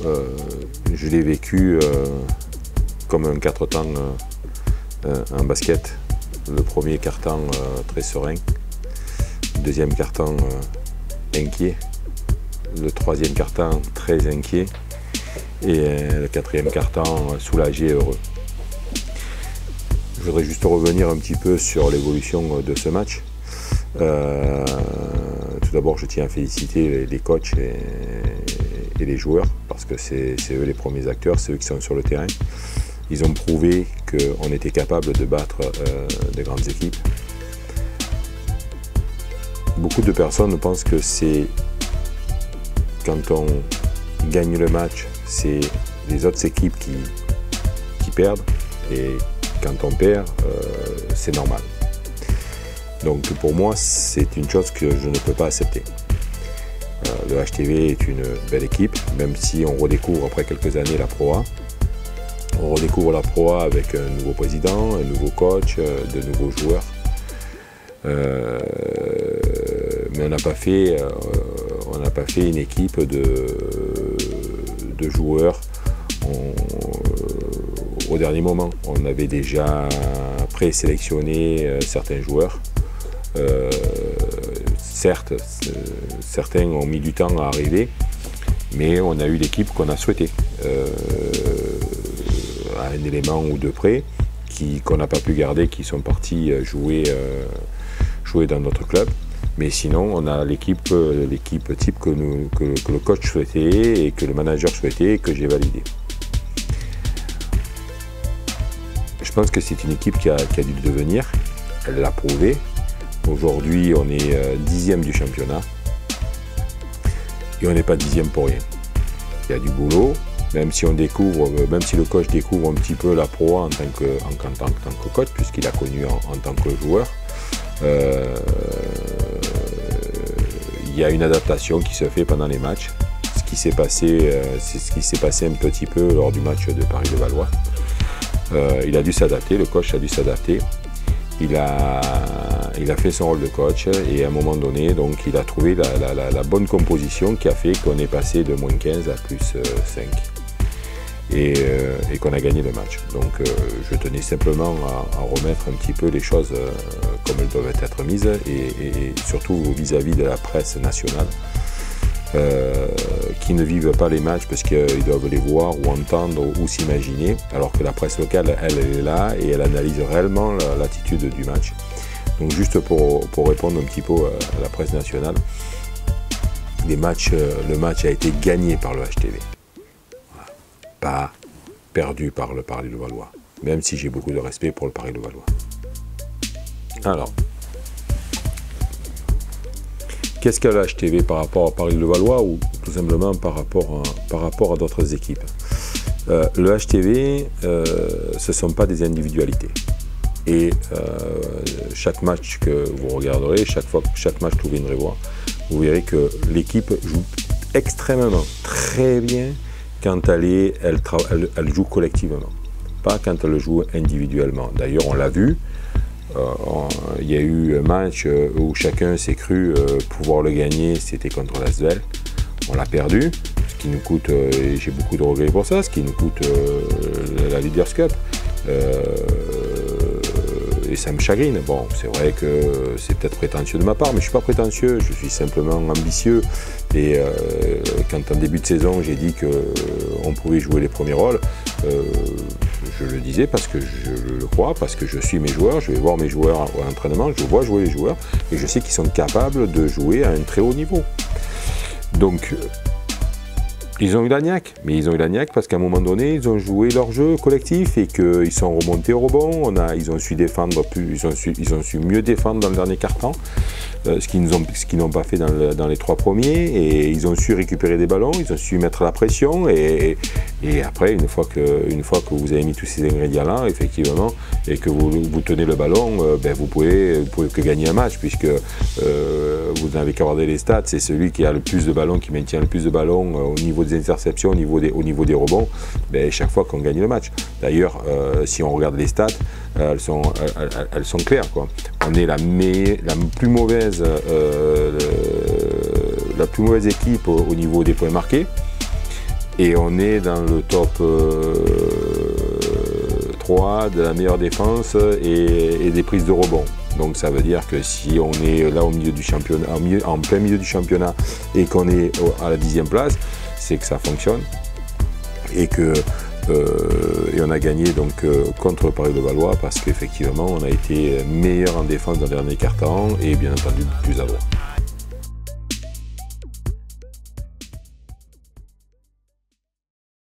je l'ai vécu comme un 4 temps en basket. Le premier quart-temps très serein, le deuxième quart-temps inquiet, le troisième quart-temps très inquiet et le quatrième quart-temps soulagé et heureux. Je voudrais juste revenir un petit peu sur l'évolution de ce match. Tout d'abord, je tiens à féliciter les coachs et les joueurs parce que c'est eux les premiers acteurs, c'est eux qui sont sur le terrain. Ils ont prouvé qu'on était capable de battre de grandes équipes. Beaucoup de personnes pensent que c'est quand on gagne le match, c'est les autres équipes qui perdent et quand on perd, c'est normal. Donc pour moi, c'est une chose que je ne peux pas accepter. Le HTV est une belle équipe, même si on redécouvre après quelques années la Pro A. On redécouvre la Pro A avec un nouveau président, un nouveau coach, de nouveaux joueurs. Mais on n'a pas fait une équipe de joueurs au dernier moment. On avait déjà présélectionné certains joueurs. Certes, certains ont mis du temps à arriver, mais on a eu l'équipe qu'on a souhaité. Un élément ou deux près qu'on n'a pas pu garder, qui sont partis jouer dans notre club. Mais sinon, on a l'équipe type que le coach souhaitait et que le manager souhaitait et que j'ai validé. Je pense que c'est une équipe qui a dû le devenir. Elle l'a prouvé. Aujourd'hui, on est 10e du championnat. Et on n'est pas 10e pour rien. Il y a du boulot. Même si le coach découvre un petit peu la Pro A en tant que coach, puisqu'il a connu en tant que joueur, il y a une adaptation qui se fait pendant les matchs. Ce qui s'est passé, c'est ce qui s'est passé un petit peu lors du match de Paris-Levallois. Il a dû s'adapter, le coach a dû s'adapter. Il a fait son rôle de coach et à un moment donné, donc, il a trouvé la bonne composition qui a fait qu'on est passé de moins 15 à plus 5 et qu'on a gagné le match. Donc je tenais simplement à remettre un petit peu les choses comme elles doivent être mises et surtout vis-à-vis de la presse nationale qui ne vivent pas les matchs parce qu'ils doivent les voir ou entendre ou s'imaginer, alors que la presse locale, elle est là et elle analyse réellement l'attitude du match. Donc juste pour répondre un petit peu à la presse nationale, le match a été gagné par le HTV, pas perdu par le Paris-Levallois, même si j'ai beaucoup de respect pour le Paris-Levallois. Alors, qu'est-ce qu'a le HTV par rapport à Paris-Levallois ou tout simplement par rapport à d'autres équipes? Le HTV, ce ne sont pas des individualités. Et chaque match que vous regarderez, chaque match que vous viendrez voir, vous verrez que l'équipe joue extrêmement très bien quand elle joue collectivement, pas quand elle joue individuellement. D'ailleurs, on l'a vu, il y a eu un match où chacun s'est cru pouvoir le gagner, c'était contre l'Asvel. On l'a perdu, ce qui nous coûte, et j'ai beaucoup de regrets pour ça, ce qui nous coûte la Leaders Cup. Et ça me chagrine. Bon, c'est vrai que c'est peut-être prétentieux de ma part, mais je ne suis pas prétentieux, je suis simplement ambitieux. Et quand en début de saison, j'ai dit qu'on pouvait jouer les premiers rôles, je le disais parce que je le crois, parce que je suis mes joueurs, je vais voir mes joueurs à l'entraînement, je vois jouer les joueurs, et je sais qu'ils sont capables de jouer à un très haut niveau. Donc, ils ont eu la niaque, mais ils ont eu la niaque parce qu'à un moment donné, ils ont joué leur jeu collectif et qu'ils sont remontés au rebond. Ils ont su défendre plus, ils ont su mieux défendre dans le dernier quart-temps, ce qu'ils n'ont pas fait dans les trois premiers. Et ils ont su récupérer des ballons, ils ont su mettre la pression. Et après, une fois que vous avez mis tous ces ingrédients-là, effectivement, et que vous tenez le ballon, vous pouvez que gagner un match, puisque vous n'avez qu'à regarder les stats. C'est celui qui a le plus de ballons, qui maintient le plus de ballons au niveau des interceptions, au niveau des rebonds, chaque fois qu'on gagne le match. D'ailleurs, si on regarde les stats, elles sont claires, quoi. On est la plus mauvaise équipe au niveau des points marqués et on est dans le top 3 de la meilleure défense et des prises de rebond. Donc ça veut dire que si on est là au milieu du championnat, en plein milieu du championnat et qu'on est à la 10e place, c'est que ça fonctionne et on a gagné donc contre Paris-Levallois parce qu'effectivement on a été meilleur en défense dans le dernier quart-temps et bien entendu plus adroit.